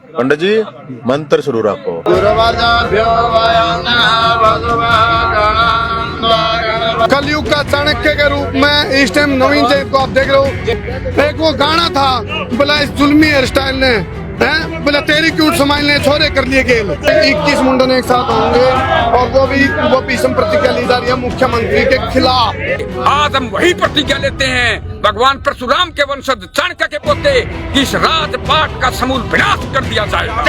पंडित जी मंत्र शुरू रखो। कलयुग का चाणक्य के रूप में इस टाइम नवीन जैन को आप देख रहे हो। एक वो गाना था बोला इस जुल्मी हेयर स्टाइल ने है बोला तेरी क्यूट स्माइल ने छोरे कर लिए गेल। 21 मुंडन एक साथ होंगे और वो भीषम प्रतिज्ञा ली जा रही है मुख्यमंत्री के खिलाफ। आज हम वही प्रतिज्ञा लेते हैं भगवान परशुराम के वंशज चाणक्य के पोते कि इस राजपाट का समूल विनाश कर दिया जाएगा।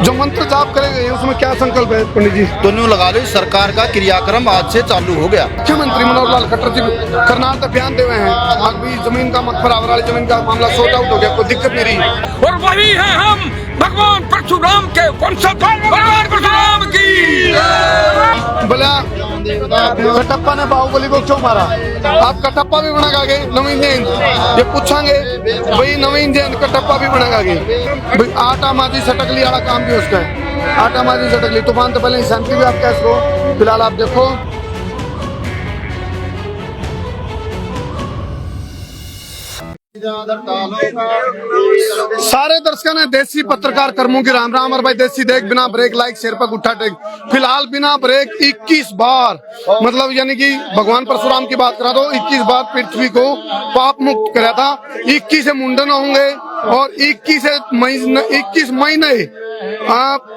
जो मंत्र जाप करेंगे उसमें क्या संकल्प है पंडित जी? दोनों लगा लो, सरकार का क्रियाक्रम आज से चालू हो गया। मुख्यमंत्री मनोहर लाल खट्टर जी करनाल तक बयान दे हुए हैं। अभी जमीन का बराबर वाली जमीन का मामला सॉर्ट आउट हो गया, कोई दिक्कत नहीं रही। और वही है हम भगवान परशुराम के वंशज। भगवान परशुराम की बोला कटप्पा ने बाहुबली को क्यों मारा? आप कटप्पा भी बना गए नवीन जैन ये पूछांगे भाई नवीन जैन कटप्पा भी बना गए भाई। आटा माजी सटकली वाला काम भी उसका है। आटा माजी सटकली तूफान तो पहले शांति भी आप कैसे हो। फिलहाल आप देखो सारे दर्शकों ने देसी पत्रकार कर्मों की राम राम। और भाई देसी देख बिना ब्रेक लाइक शेर पर उठा टेक। फिलहाल बिना ब्रेक 21 बार मतलब यानी कि भगवान परशुराम की बात करा तो 21 बार पृथ्वी को पाप मुक्त कराया था। 21 से मुंडन होंगे और 21 महीने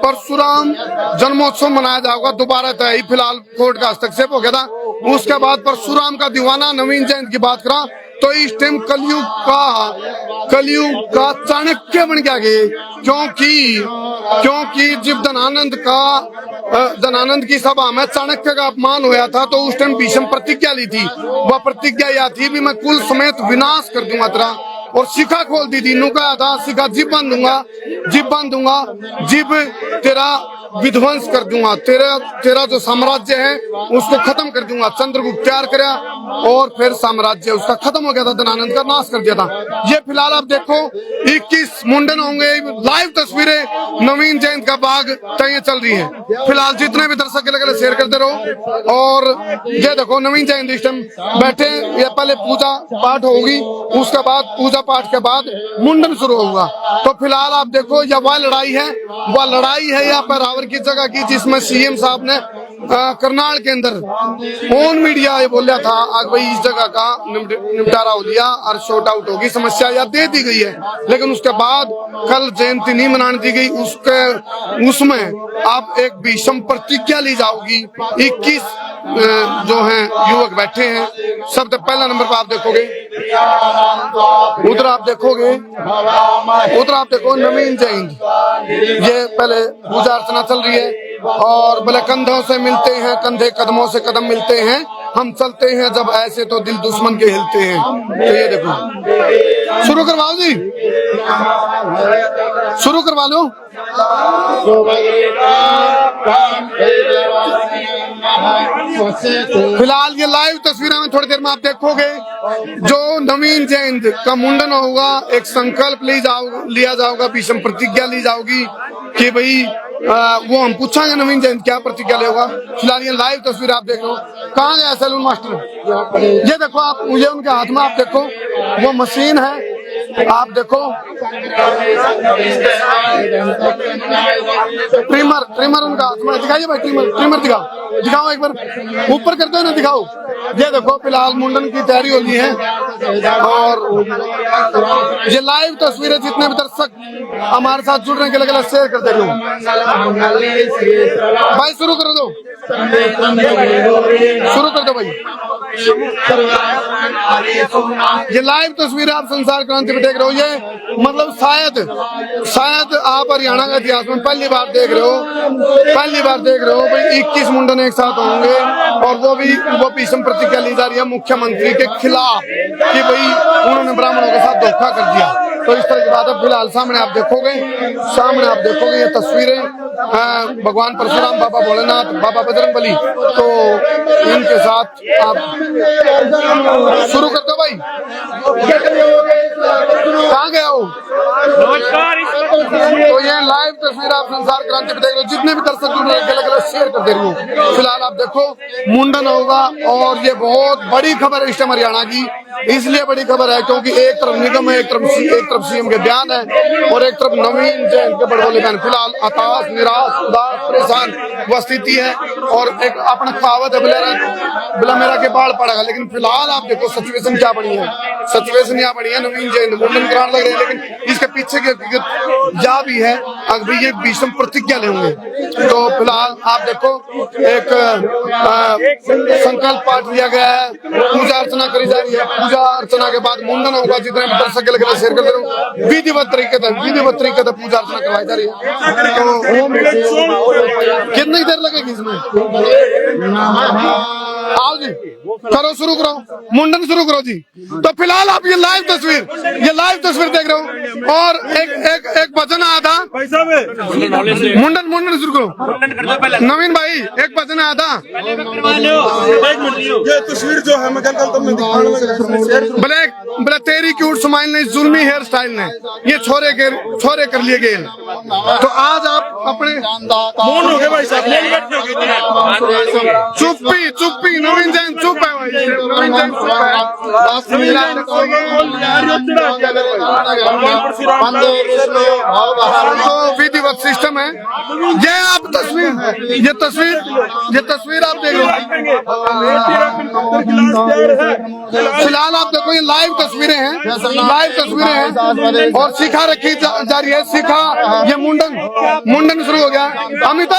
परशुराम जन्मोत्सव मनाया जाएगा दोबारा तय। फिलहाल कोर्ट का हस्तक्षेप हो गया था। उसके बाद परशुराम का दीवाना नवीन जैन की बात करा तो इस टाइम कलयुग का चाणक्य बन गया गे। क्योंकि जब धनानंद की सभा में चाणक्य का अपमान हुआ था तो उस टाइम भीषम प्रतिज्ञा ली थी। वह प्रतिज्ञा यह थी भी मैं कुल समेत विनाश कर दूंगा तेरा। और शिखा खोल दी थी। नु कहा था शिखा जीभ बांध दूंगा जीभ तेरा विध्वंस कर दूंगा। तेरा जो साम्राज्य है उसको खत्म कर दूंगा। चंद्रगुप्त तैयार कराया और फिर साम्राज्य उसका खत्म हो गया था। धनानंद का नाश कर दिया था। ये फिलहाल आप देखो 21 मुंडन होंगे। लाइव तस्वीरें नवीन जैन का बाग तय चल रही है। फिलहाल जितने भी दर्शक लगे शेयर करते रहो। और ये देखो नवीन जैन इस टाइम बैठे। ये पहले पूजा पाठ होगी उसके बाद पूजा पाठ के बाद मुंडन शुरू होगा। तो फिलहाल आप देखो यह वह लड़ाई है यहाँ पर रावण की जगह की जिसमें सीएम साहब ने करनाल के अंदर ऑन मीडिया ये बोला था आज भाई इस जगह का निपटारा हो दिया और शॉर्ट आउट होगी समस्या या दे दी गई है। लेकिन उसके बाद कल जयंती नहीं मनाने दी गई। उसमें आप एक भीषम प्रतिज्ञा ली जाओगी। 21 जो हैं युवक बैठे हैं। सबसे पहला नंबर पर आप देखोगे उधर आप देखो नवीन जैन। ये पहले पूजा अर्चना चल रही है और बोले कंधों से मिलते हैं कंधे कदमों से कदम मिलते हैं हम चलते हैं जब ऐसे तो दिल दुश्मन के हिलते हैं। तो ये देखो शुरू करवाओ जी शुरू करवा लो। फिलहाल ये लाइव तस्वीरें में थोड़ी देर में आप देखोगे जो नवीन जैन का मुंडन होगा। एक संकल्प लिया जाओगा भीषम प्रतिज्ञा ली जाओगी कि भाई वो हम पूछांगे नवीन जैन क्या प्रतिज्ञा लेगा। फिलहाल ये लाइव तस्वीर आप देख लो। कहाँ गया सैलून मास्टर? ये देखो आप मुझे उनके हाथ में आप देखो वो मशीन है। आप देखो ट्रिमर उनका हाथ में। दिखाइए भाई ट्रिमर दिखाओ एक बार ऊपर करते हो ना दिखाओ। ये देखो फिलहाल मुंडन की तैयारी हो रही है और ये लाइव तस्वीरें जितने भी दर्शक हमारे साथ जुड़ने के लिए शेयर करते रहो भाई। शुरू कर दो भाई। ये लाइव तस्वीरें आप संसार क्रांति पे देख रहे हो। ये मतलब शायद आप हरियाणा का इतिहास में पहली बार देख रहे हो भाई 21 मुंडन एक साथ होंगे और वो भीषम प्रतिज्ञा ली जा रही है मुख्यमंत्री के खिलाफ कि भाई उन्होंने ब्राह्मणों के साथ धोखा कर दिया। तो इस तरह की बात है। फिलहाल सामने आप देखोगे ये तस्वीरें भगवान परशुराम, बाबा भोलेनाथ, बाबा बजरंगबली। तो इनके साथ आप शुरू कर दो भाई। कहाँ गया हो? तो ये लाइव तस्वीर आप संसार क्रांति पे देख रहे हो, जितने भी दर्शक जुड़ रहे हैं अलग अलग शेयर कर दे रही हूँ। फिलहाल आप देखो मुंडन होगा और ये बहुत बड़ी खबर है इस टाइम हरियाणा की। इसलिए बड़ी खबर है क्योंकि एक तरफ निगम है, एक तरफ सीएम के बयान है और एक तरफ नवीन जैन के बड़बोले बयान। फिलहाल हताश, निराश, उदास, परेशान वह स्थिति है और एक अपना कहावत है बिला मेरा के बाढ़ पड़ेगा। लेकिन फिलहाल आप देखो सिचुएशन क्या बनी है, सिचुएशन यहाँ बनी है। नवीन जैन मुंडन कराने लग रहे हैं, लेकिन इसके पीछे की हकीकत जा भी है, अभी ये भीषम प्रतिज्ञा लेंगे। तो फिलहाल आप देखो एक संकल्प पाठ लिया गया है, पूजा अर्चना करी जा रही है। पूजा अर्चना के बाद मुंडन होगा, जितने भी दर्शक लगे शेयर कर दे रहा हूँ। विधिवत तरीके से पूजा अर्चना करवाई जा रही है। तो कितनी देर लगेगी इसमें? आओ जी, करो, शुरू करो, मुंडन शुरू करो जी। तो फिलहाल आप ये लाइव तस्वीर देख रहे हो और एक भजन आया था, मुंडन शुरू करो। नवीन भाई एक भजन आया था, ये तस्वीर जो है मैं बोले तेरी क्यूट स्माइल ने, जुल्मी हेयर स्टाइल ने ये छोरे कर लिए गए। तो आज आप अपने मौन हो गए भाई साहब, चुप्पी नवीन जैन चुप है भाई, नवीन जैन चुप है। तो विधिवत सिस्टम है। ये आप तस्वीर आप देख रहे हो। फिलहाल आप देखो ये लाइव तस्वीरें हैं और शिखा रखी जा रही है। शिखा ये मुंडन शुरू हो गया। अमित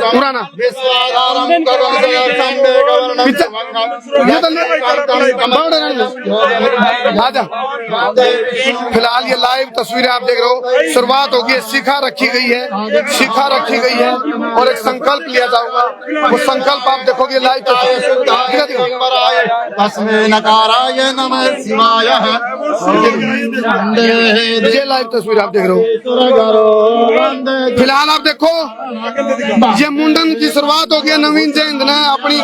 पुराना आजा। फिलहाल ये लाइव तस्वीरें आप देख रहे हो। शुरुआत होगी, शिखा रखी गई है और एक संकल्प लिया जाऊंगा। वो संकल्प आप देखोगे लाइव ये लाइव तस्वीर आप देख रहे हो। फिलहाल आप देखो ये मुंडन की शुरुआत हो गई। नवीन जैन ने अपनी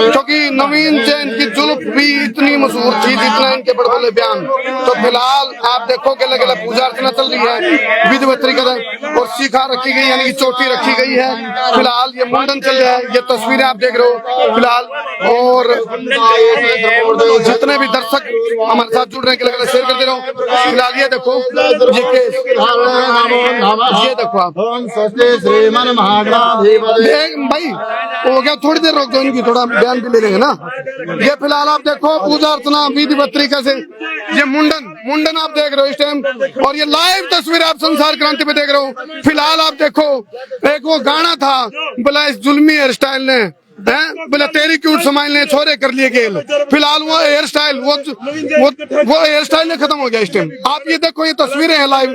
क्योंकि नवीन जैन की जुल्फ भी इतनी मशहूर थी जितना इनके बड़बोले बयान। तो फिलहाल आप देखो कि अलग अलग पूजा अर्चना चल रही है विधिवत तरीके से और शिखा रखी गई यानी कि चोटी रखी गई है। फिलहाल ये मुंडन चल रहा है। ये तस्वीरें आप देख रहे हो फिलहाल। और जितने भी दर्शक हमारे साथ जुड़ रहे हैं अलग अलग शेयर करते रहो। फिलहाल ये देखो ये देखो आप भाई हो गया, थोड़ी देर रोक दो, इनकी थोड़ा बयान भी ले लेंगे ना। ये फिलहाल आप देखो पूजा अर्चना विधिवत तरीके से ये मुंडन आप देख रहे हो इस टाइम और ये लाइव तस्वीर आप संसार क्रांति पे देख रहे हो। फिलहाल आप देखो एक वो गाना था बोला इस जुल्मी हेयर स्टाइल ने बोला तेरी क्यूट स्माइल ने छोरे कर लिए गेल। फिलहाल वो हेयर स्टाइल वो हेयर स्टाइल ने खत्म हो गया इस टाइम। आप ये देखो ये तस्वीरें हैं लाइव,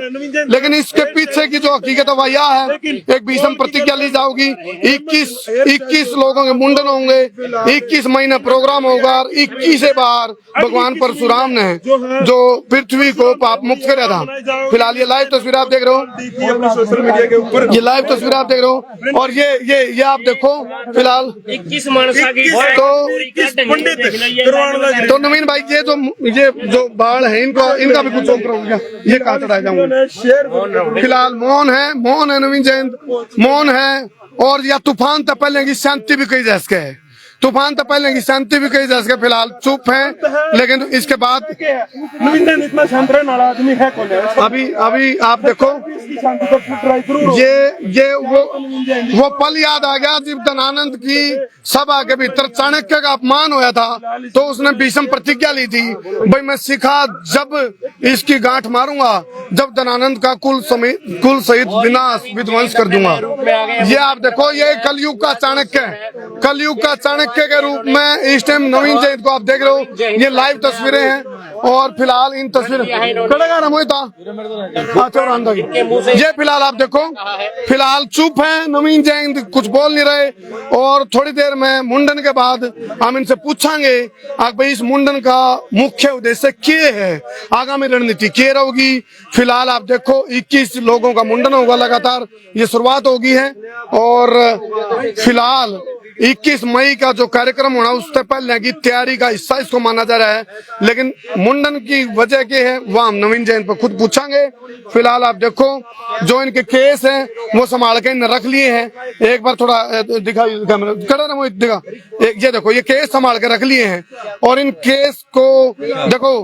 लेकिन इसके पीछे की जो हकीकत है वह यह है। एक भीषम प्रतिज्ञा ली जाओगी। 21 लोगों के मुंडन होंगे, 21 महीने प्रोग्राम होगा और 21 बार भगवान परशुराम ने जो पृथ्वी को पाप मुक्त कराया था। फिलहाल ये लाइव तस्वीर आप देख रहे हो, ये लाइव तस्वीर आप देख रहे हो और ये आप देखो फिलहाल 21 मानसा की तो नवीन भाई ये जो बाढ़ है इनका भी कुछ होगा, ये कहा चढ़ाया जाऊंगा। फिलहाल मौन है नवीन जैन मौन है। और या तूफान तो पहले की शांति भी कही जा सके है, तूफान तो पहले की शांति भी कही जा सके। फिलहाल चुप है, लेकिन इसके बाद इतना शांत रहने वाला आदमी है कौन है? अभी आप देखो ये वो पल याद आ गया जब धनानंद की सभा के भीतर चाणक्य का अपमान होया था तो उसने भीषम प्रतिज्ञा ली थी भाई मैं शिखा जब इसकी गांठ मारूंगा जब धनानंद का कुल सहित विनाश विध्वंस कर दूंगा। ये आप देखो ये कलयुग का चाणक्य के रूप में इस टाइम नवीन जैन को आप देख रहे हो। ये लाइव तस्वीरें हैं और फिलहाल इन तस्वीरों ये फिलहाल आप देखो फिलहाल चुप है नवीन जैन, कुछ बोल नहीं रहे। और थोड़ी देर में मुंडन के बाद हम इनसे पूछांगे भाई इस मुंडन का मुख्य उद्देश्य क्या है, आगामी रणनीति क्या रहेगी। फिलहाल आप देखो 21 लोगों का मुंडन होगा लगातार, ये शुरुआत होगी है। और फिलहाल 21 मई का जो कार्यक्रम होना उससे पहले की तैयारी का हिस्सा इसको माना जा रहा है। लेकिन मुंडन की वजह क्या है वह हम नवीन जैन पर खुद पूछांगे। फिलहाल आप देखो जो इनके केस हैं वो संभाल के इन्हें रख लिए हैं। एक बार थोड़ा दिखा कैमरा करा ना, वो दिखा, ये देखो ये केस संभाल के रख लिए हैं। और इन केस को देखो,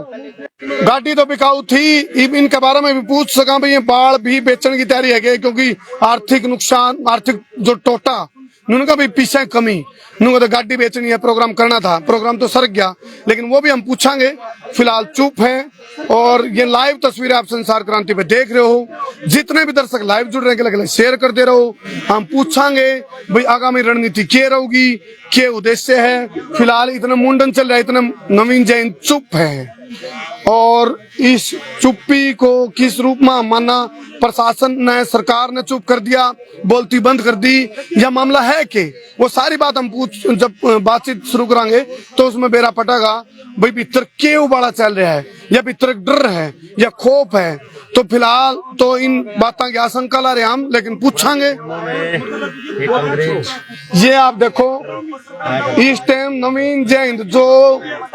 गाड़ी तो बिकाऊ थी, इनके बारे में भी पूछ सका भाई ये बाढ़ भी बेचने की तैयारी है क्योंकि आर्थिक नुकसान, आर्थिक जो टोटा उनका भी पीछे कमी, उनको तो गाड़ी बेचनी है, प्रोग्राम करना था, प्रोग्राम तो सर गया, लेकिन वो भी हम पूछांगे। फिलहाल चुप हैं। और ये लाइव तस्वीरें आप संसार क्रांति पे देख रहे हो, जितने भी दर्शक लाइव जुड़ रहे हैं लगे शेयर कर दे रहो। हम पूछांगे भाई आगामी रणनीति क्या रहेगी, क्या उद्देश्य है। फिलहाल इतना मुंडन चल रहा है, इतना नवीन जैन चुप है। और इस चुप्पी को किस रूप में माना, प्रशासन ने, सरकार ने चुप कर दिया, बोलती बंद कर दी, यह मामला है कि वो सारी बात हम जब बातचीत शुरू करेंगे तो उसमें बेरा पटेगा भाई भीतर क्या उबाड़ा चल रहा है, या भीतर डर है या खौफ है। तो फिलहाल तो इन बातों की आशंका ला रहे हम, लेकिन पूछांगे। ये आप देखो इस टाइम नवीन जैन जो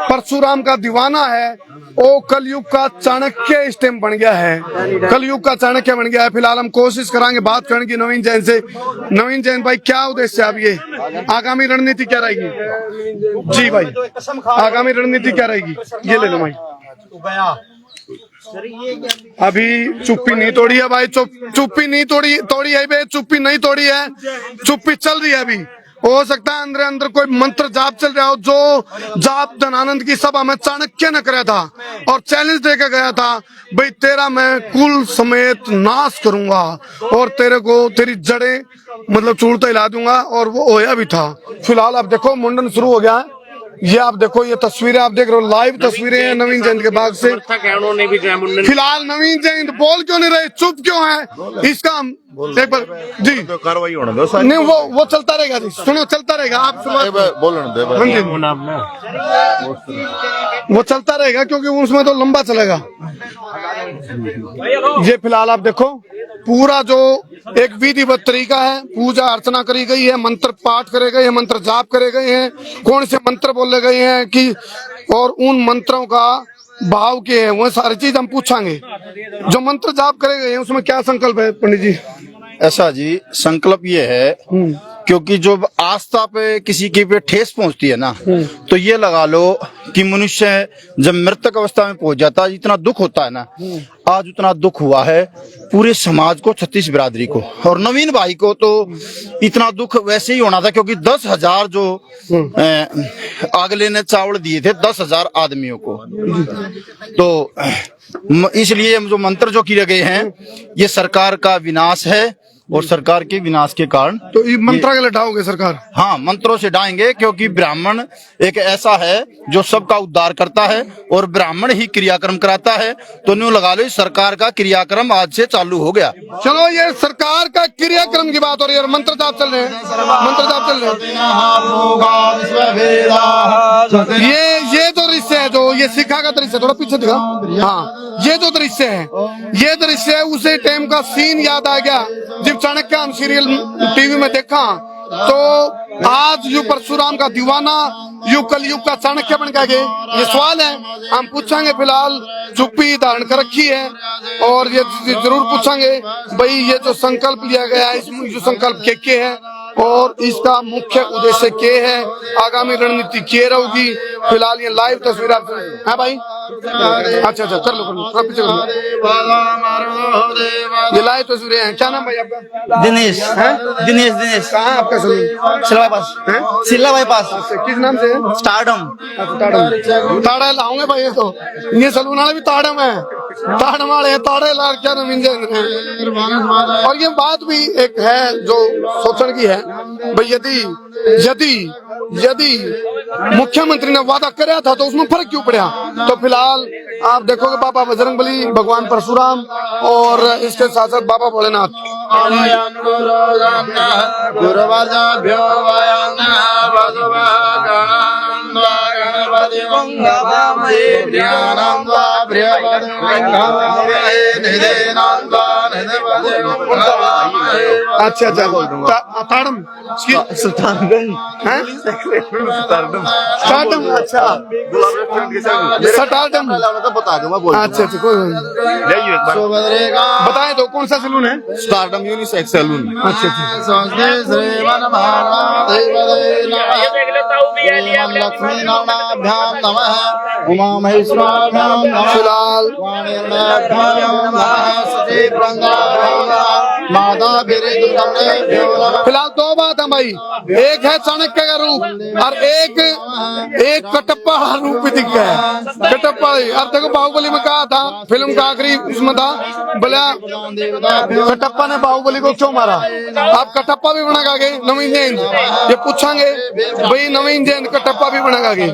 परशुराम का दीवाना है वो कलयुग का चाणक्य इस टाइम बन गया है, कलयुग का चाणक्य बन गया है। फिलहाल हम कोशिश करेंगे बात करने की नवीन जैन से। नवीन जैन भाई क्या उद्देश्य है अब, ये आगामी रणनीति क्या रहेगी? जी भाई आगामी रणनीति क्या रहेगी, ये ले लो भाई। अभी चुप्पी नहीं तोड़ी है भाई, चुप्पी नहीं तोड़ी है भाई, चुप्पी नहीं तोड़ी है, चुप्पी चल रही है। अभी हो सकता है अंदर अंदर कोई मंत्र जाप चल रहा हो, जो जाप धनानंद की सभा में चाणक्य ने कराया था और चैलेंज देकर गया था भाई तेरा मैं कुल समेत नाश करूंगा और तेरे को तेरी जड़ें मतलब चूड़ता हिला दूंगा, और वो होया भी था। फिलहाल आप देखो मुंडन शुरू हो गया है। ये आप देखो ये तस्वीरें आप देख रहे हो, लाइव तस्वीरें हैं नवीन जैन के बाग से। फिलहाल नवीन जैन बोल क्यों नहीं रहे, चुप क्यों है, इसका हम एक बार जी तो कार्रवाई होने दो नहीं, वो चलता रहेगा जी, सुनो चलता रहेगा, आप बोलने दो, वो चलता रहेगा क्योंकि उसमें तो लंबा चलेगा। ये फिलहाल आप देखो पूरा जो एक विधिवत तरीका है, पूजा अर्चना करी गई है, मंत्र पाठ करे गए हैं, मंत्र जाप करे गए हैं, कौन से मंत्र बोले गए हैं कि, और उन मंत्रों का भाव के है वो सारी चीज हम पूछांगे। जो मंत्र जाप करे गए हैं उसमें क्या संकल्प है पंडित जी? ऐसा जी संकल्प ये है क्योंकि जो आस्था पे किसी की पे ठेस पहुंचती है ना, तो ये लगा लो कि मनुष्य जब मृतक अवस्था में पहुंच जाता है इतना दुख होता है ना, आज उतना दुख हुआ है पूरे समाज को, 36 बिरादरी को, और नवीन भाई को तो इतना दुख वैसे ही होना था क्योंकि 10,000 जो अगले ने चावल दिए थे 10,000 आदमियों को। तो इसलिए जो मंत्र जो किए गए हैं ये सरकार का विनाश है, और सरकार के विनाश के कारण तो ये मंत्र के लिए ढाओगे सरकार? हाँ, मंत्रों से ढाएंगे क्योंकि ब्राह्मण एक ऐसा है जो सबका उद्धार करता है और ब्राह्मण ही क्रियाक्रम कराता है। तो न्यू लगा लो सरकार का क्रियाक्रम आज से चालू हो गया। चलो ये सरकार का क्रियाक्रम की बात हो रही है, मंत्र जाप चल रहे हैं, मंत्र जाप चल रहे हैं। ये जो दृश्य है, जो ये सिखा का दृश्य, थोड़ा पीछे दिखा, हाँ ये जो दृश्य है, ये दृश्य उसे टाइम का सीन याद आ गया जब चाणक्य हम सीरियल टीवी में देखा। तो आज यू परशुराम का दीवाना, यू कलयुग का चाणक्य बन गए, ये सवाल है हम पूछेंगे। फिलहाल चुप्पी धारण कर रखी है और ये जरूर पूछेंगे भाई ये जो संकल्प लिया गया है इसमें जो संकल्प क्या है और इसका मुख्य उद्देश्य क्या है, आगामी रणनीति क्या रहेगी। फिलहाल ये लाइव तस्वीर आप है भाई, अच्छा कर लो थोड़ा पीछे कर लो। ये लाइव तस्वीरें हैं। क्या नाम भाई आपका? दिनेश है? दिनेश कहाँ आपका सलून? सिल्ला बाईपास है? सिल्ला बाईपास। किस नाम से? स्टारडम। ताड़ा लाऊंगे भाई, तो ये सलून वाले भी ताड़म है, ताड़म वाले हैं, ताड़े लाल क्या नवीन जैन है। और ये बात भी एक है जो सोचने की है भाई, यदि मुख्यमंत्री ने वादा कराया था तो उसमें फर्क क्यों पड़ा। तो फिलहाल आप देखोगे बाबा बजरंगबली, भगवान परशुराम और इसके साथ साथ बाबा भोलेनाथ। अच्छा ताड़म सुल्तानगंज हैं स्टार्टम अच्छा स्टार्टम बता दूंगा बोल अच्छा कोई बताएं तो कौन सा सैलून है स्टारडम यूनिसेक्स सैलून अच्छा लक्ष्मी नारायणाभ्याम नमः उमा महेश्वराभ्याम नमः फिलहाल माता फिलहाल दो बात है भाई, एक है चाणक्य का रूप और एक कटप्पा रूप भी दिख गया है। कटप्पा और देखो बाहुबली में कहा था, फिल्म का आखिरी उसमें था बोला कटप्पा ने बाहुबली को क्यों मारा। आप कटप्पा भी बना गए नवीन जैन, ये पूछांगे भाई नवीन जैन कटप्पा भी बना गए।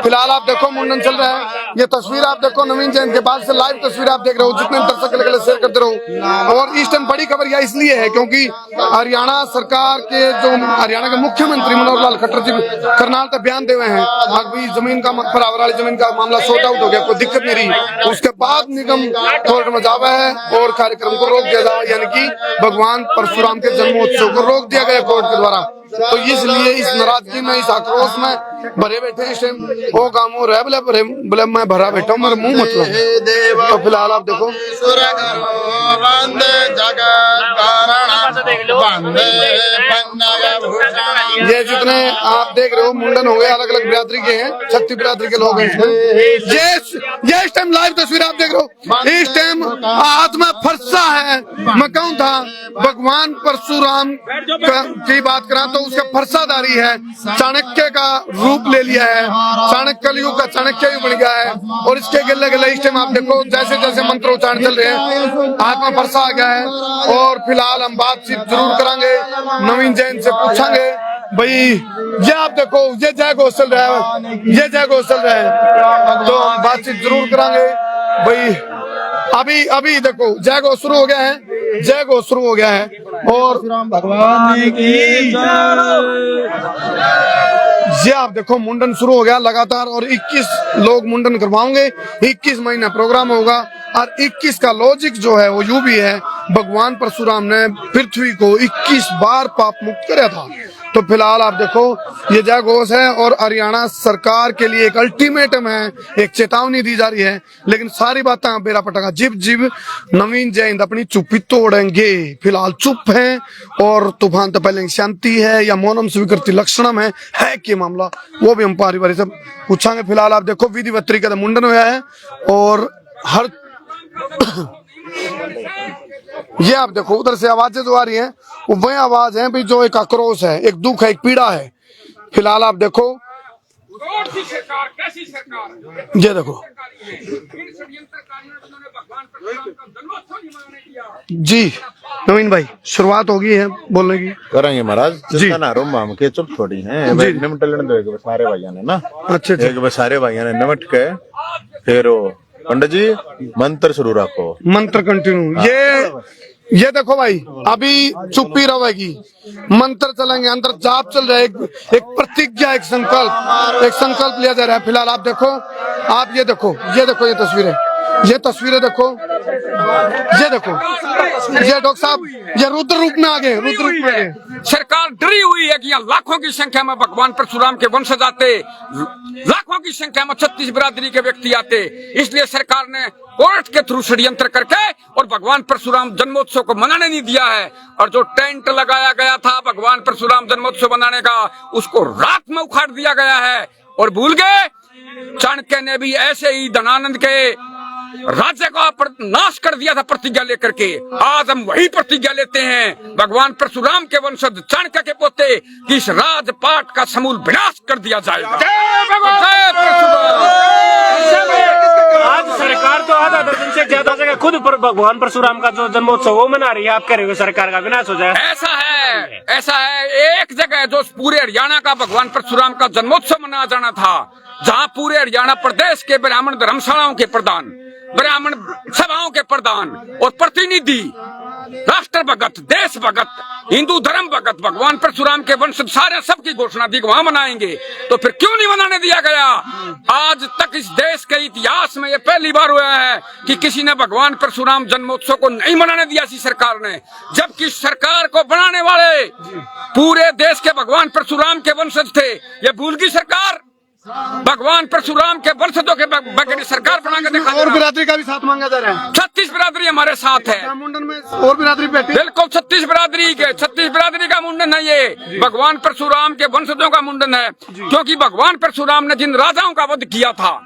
फिलहाल आप देखो मुंडन चल रहा है, ये तस्वीर आप देखो नवीन जैन के बाद से लाइव तस्वीर आप देख रहे हो, जितने दर्शक लगे शेयर करते रहो। और इस टाइम बड़ी खबर यह इसलिए है क्योंकि हरियाणा सरकार के जो हरियाणा के मुख्यमंत्री मनोहर लाल खट्टर जी करनाल तक बयान दे हुए हैं, अभी जमीन का बराबर वाली जमीन का मामला सॉर्ट आउट हो गया, कोई दिक्कत नहीं रही। उसके बाद निगम कोर्ट में जावा है और कार्यक्रम को रोक दिया जावा, यानी कि भगवान परशुराम के जन्मोत्सव को रोक दिया गया कोर्ट के द्वारा। तो इसलिए इस नाराजगी में, इस आक्रोश में भरे बैठे हैं इस टाइम। ओ कामो रह बोले मैं भरा बैठा हूँ, मेरे मुंह मतलब। तो फिलहाल आप देखो ये जितने आप देख रहे हो मुंडन हो गए, अलग अलग बिरादरी के हैं, शक्ति बिरादरी के लोग हैं। ये इस टाइम लाइव तस्वीर आप देख रहे हो, इस टाइम हाथ में फरसा है। मैं कहूँ था भगवान परशुराम की बात करा तो उसका फरसादारी है, चाणक्य का रूप ले लिया है, चाणक्य कलयुग का चाणक्य भी बन गया है। और इसके गिले गिले इस टाइम आप देखो जैसे जैसे मंत्रोच्चारण चल रहे हैं, हाथ में फरसा आ गया है। और फिलहाल हम बातचीत जरूर करांगे, नवीन जैन से पूछांगे भाई ये आप देखो ये जय घोष चल रहा है, ये जय घोष चल रहा है, तो हम बातचीत जरूर करांगे भाई। अभी देखो जय घोष शुरू हो गया है, जय घोष शुरू हो गया है। और भगवान की ये आप देखो मुंडन शुरू हो गया लगातार, और 21 लोग मुंडन करवाओगे, 21 महीना प्रोग्राम होगा। और 21 का लॉजिक जो है वो यूं भी है, भगवान परशुराम ने पृथ्वी को 21 बार पाप मुक्त कराया था। तो फिलहाल आप देखो ये जय घोष है और हरियाणा सरकार के लिए एक अल्टीमेटम है, एक चेतावनी दी जा रही है। लेकिन सारी बातें बेरा पटाखा जिब नवीन जैन अपनी चुप्पी तोड़ेंगे। फिलहाल चुप है और तूफान तो पहले शांति है या मौनम स्वीकृति लक्षणम है कि मामला, वो भी हम पारिवारी से पूछांगे। फिलहाल आप देखो विधिवत तरीके से मुंडन हुआ है और हर ये आप देखो उधर से आवाजें जो आ रही हैं वो वही आवाज है भी जो एक आक्रोश है, एक दुख है, एक पीड़ा है। फिलहाल आप देखो कैसी सरकार ये देखो जी नवीन भाई शुरुआत होगी है बोलने की करेंगे महाराज जी ना रोम हम के चुप थोड़ी हैं निमट लेने दो, एक सारे भाइयों ने ना अच्छा एक सारे भाइयों ने निमट के फिर पंडित जी मंत्र शुरू रखो, मंत्र कंटिन्यू। ये देखो भाई अभी चुप्पी रहेगी, मंत्र चलेंगे, अंदर जाप चल रहा है, एक प्रतिज्ञा, एक संकल्प लिया जा रहा है। फिलहाल आप देखो, आप ये देखो ये तस्वीरें, ये तस्वीरें देखो, ये देखो, ये डॉक्टर साहब ये रुद्र रूप में आ गए, रुद्र रूप में आ गए। सरकार डरी हुई है कि यहाँ लाखों की संख्या में भगवान परशुराम के वंशज आते, लाखों की संख्या में 36 बिरादरी के व्यक्ति आते, इसलिए सरकार ने कोर्ट के थ्रू षड्यंत्र करके और भगवान परशुराम जन्मोत्सव को मनाने नहीं दिया है। और जो टेंट लगाया गया था भगवान परशुराम जन्मोत्सव मनाने का, उसको रात में उखाड़ दिया गया है। और भूल गए चाणक्य ने भी ऐसे ही धनानंद के राज्य का नाश कर दिया था प्रतिज्ञा लेकर के। आज हम वही प्रतिज्ञा लेते हैं भगवान परशुराम के वंशज चाणक्य के पोते कि इस राजपाट का समूल विनाश कर दिया जाएगा। जय परशुराम। आज सरकार तो आधा दर्जन से ज्यादा जगह खुद पर भगवान परशुराम का जो जन्मोत्सव वो मना रही है, आप कह रहे हो सरकार का विनाश हो जाए। ऐसा है एक जगह जो पूरे हरियाणा का भगवान परशुराम का जन्मोत्सव मनाया जाना था, जहाँ पूरे हरियाणा प्रदेश के ब्राह्मण धर्मशालाओं के प्रधान, ब्राह्मण सभाओं के प्रधान और प्रतिनिधि, राष्ट्र भगत, देश भगत हिंदू धर्म भगत भगवान परशुराम के वंशज सारे सबकी घोषणा दी वहां मनाएंगे, तो फिर क्यों नहीं मनाने दिया गया? आज तक इस देश के इतिहास में ये पहली बार हुआ है कि किसी ने भगवान परशुराम जन्मोत्सव को नहीं मनाने दिया इसी सरकार ने, जबकि सरकार को बनाने वाले पूरे देश के भगवान परशुराम के वंशज थे। ये भूल गई सरकार? भगवान परशुराम के वंशजों के बगैर सरकार बना के दिखा। और बिरादरी का भी साथ मांगा जा रहा है। 36 बिरादरी हमारे साथ है। मुंडन में और बिरादरी बैठी, बिल्कुल 36 बिरादरी का मुंडन है। ये भगवान परशुराम के वंशजों का मुंडन है, क्योंकि भगवान परशुराम ने जिन राजाओं का वध किया था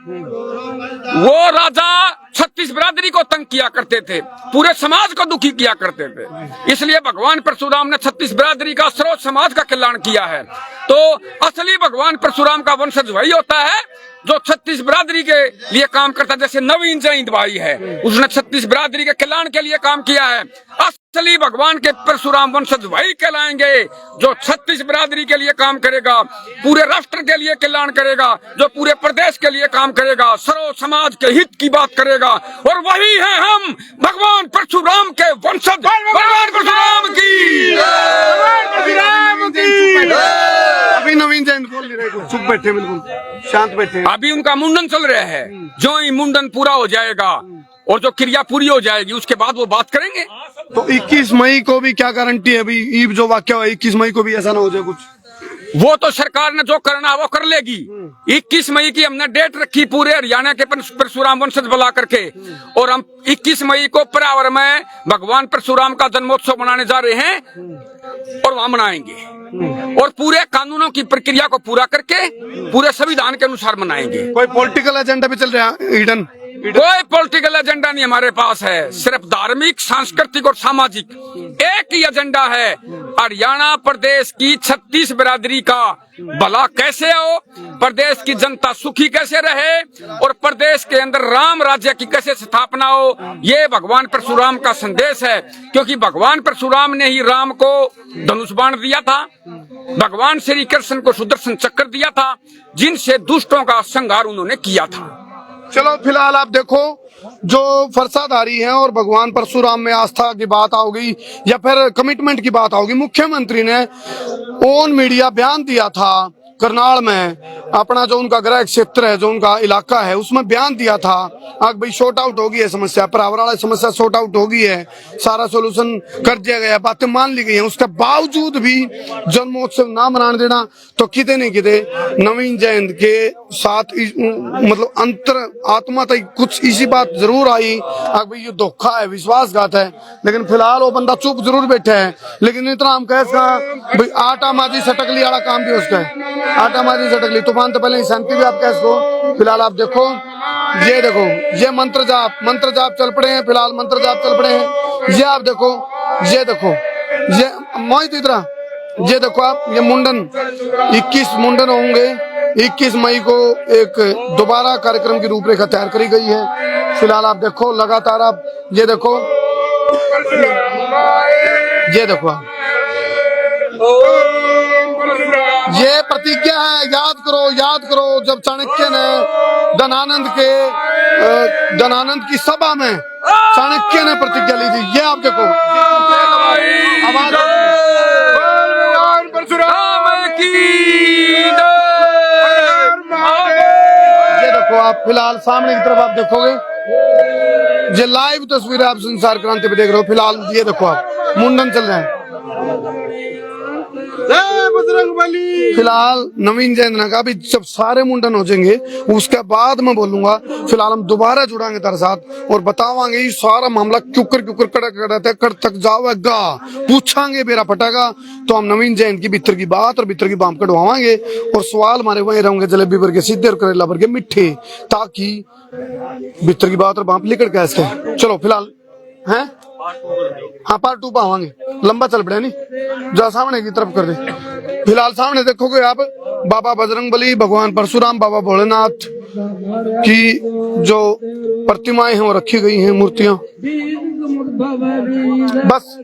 वो राजा 36 बिरादरी को तंग किया करते थे, पूरे समाज को दुखी किया करते थे। इसलिए भगवान परशुराम ने 36 बिरादरी का स्रोत समाज का कल्याण किया है। तो असली भगवान परशुराम का वंशज वही होता है जो 36 बिरादरी के लिए काम करता है। जैसे नवीन जैन भाई है, उसने 36 बिरादरी के कल्याण के लिए काम किया है। असली भगवान के परशुराम वंशज वही कहलाएंगे जो 36 बिरादरी के लिए काम करेगा, पूरे राष्ट्र के लिए कल्याण करेगा, जो पूरे प्रदेश के लिए काम करेगा, सर्व समाज के हित की बात करेगा। और वही है हम, भगवान परशुराम के वंशज। भगवान परशुराम की, अभी नवीन जैन बोल नहीं रहे, चुप बैठे, बिल्कुल शांत बैठे। अभी उनका मुंडन चल रहा है। जो ही मुंडन पूरा हो जाएगा और जो क्रिया पूरी हो जाएगी उसके बाद वो बात करेंगे। तो 21 मई को भी क्या गारंटी है? अभी ईब जो वाक्य हुआ 21 मई को भी ऐसा ना हो जाए कुछ? वो तो सरकार ने जो करना वो कर लेगी। 21 मई की हमने डेट रखी पूरे हरियाणा के परशुराम वंशज बुला करके, और हम 21 मई को पर्यावरण में भगवान परशुराम का जन्मोत्सव मनाने जा रहे हैं और वहां मनाएंगे, और पूरे कानूनों की प्रक्रिया को पूरा करके पूरे संविधान के अनुसार मनाएंगे। कोई पॉलिटिकल एजेंडा भी चल रहा है? ईडन कोई पॉलिटिकल एजेंडा नहीं हमारे पास है, सिर्फ धार्मिक, सांस्कृतिक और सामाजिक एक ही एजेंडा है। हरियाणा प्रदेश की 36 बिरादरी का भला कैसे हो, प्रदेश की जनता सुखी कैसे रहे, और प्रदेश के अंदर राम राज्य की कैसे स्थापना हो, ये भगवान परशुराम का संदेश है। क्योंकि भगवान परशुराम ने ही राम को धनुष बाण दिया था, भगवान श्री कृष्ण को सुदर्शन चक्र दिया था, जिनसे दुष्टों का संहार उन्होंने किया था। चलो फिलहाल आप देखो, जो फरसाधारी हैं और भगवान परशुराम में आस्था की बात आओगी या फिर कमिटमेंट की बात आओगी, मुख्यमंत्री ने ऑन मीडिया बयान दिया था करनाल में, अपना जो उनका गृह क्षेत्र है, जो उनका इलाका है, उसमें बयान दिया था आग भाई शॉर्ट आउट होगी है समस्या, पर्यावरण वाली समस्या शॉर्ट आउट होगी है, सारा सोल्यूशन कर दिया गया, बातें मान ली गई हैं। उसके बावजूद भी जन्मोत्सव ना मनाने देना, तो किते नहीं किते नवीन जयंत के साथ मतलब अंतर आत्मा तक कुछ इसी बात जरूर आई आग भाई ये धोखा है, विश्वासघात है। लेकिन फिलहाल वो बंदा चुप जरूर बैठा है, लेकिन इतना हम कह भाई आटा माजी सटकली वाला काम भी उसका है, आटा मारी झटकली तूफान तो पहले शांति भी आप कह सको। फिलहाल आप देखो, ये देखो, ये मंत्र जाप चल पड़े हैं, फिलहाल मंत्र जाप चल पड़े हैं। ये आप देखो, ये देखो, ये मोहित इधर, ये देखो आप, ये मुंडन 21 मुंडन होंगे। 21 मई को एक दोबारा कार्यक्रम की रूपरेखा तैयार करी गई है। फिलहाल आप देखो, लगातार आप ये देखो, ये देखो आप, ये प्रतिज्ञा है, याद करो जब चाणक्य ने धनानंद की सभा में चाणक्य ने प्रतिज्ञा ली थी। ये आप देखो, आवाज ये देखो आप, फिलहाल सामने की तरफ आप देखोगे, ये लाइव तस्वीर आप संसार क्रांति पे देख रहे हो। फिलहाल ये देखो आप, मुंडन चल रहे हैं। फिलहाल नवीन जयंत ने कहा जब सारे मुंडन हो जाएंगे उसके बाद मैं बोलूंगा। फिलहाल हम दोबारा जुड़ांगे तेरे साथ और बतावांगे ये सारा मामला क्यों कर कर तक जावेगा, पूछांगे, बेरा पटेगा तो हम नवीन जयंत की भीतर की बात और भीतर की बाम कटवावांगे और सवाल हमारे वहीं रहेंगे जलेबी भर के सीधे और करेला भर के मीठे, ताकि भीतर की बात और बाम लिकड़ के इसके। चलो फिलहाल है, हाँ पार्ट 2 पावांगे, लंबा चल पड़े नहीं, जा सामने की तरफ कर दे। फिलहाल सामने देखोगे आप, बाबा बजरंगबली, भगवान परशुराम, बाबा भोलेनाथ की जो प्रतिमाएं हैं वो रखी गई हैं, मूर्तियां। बस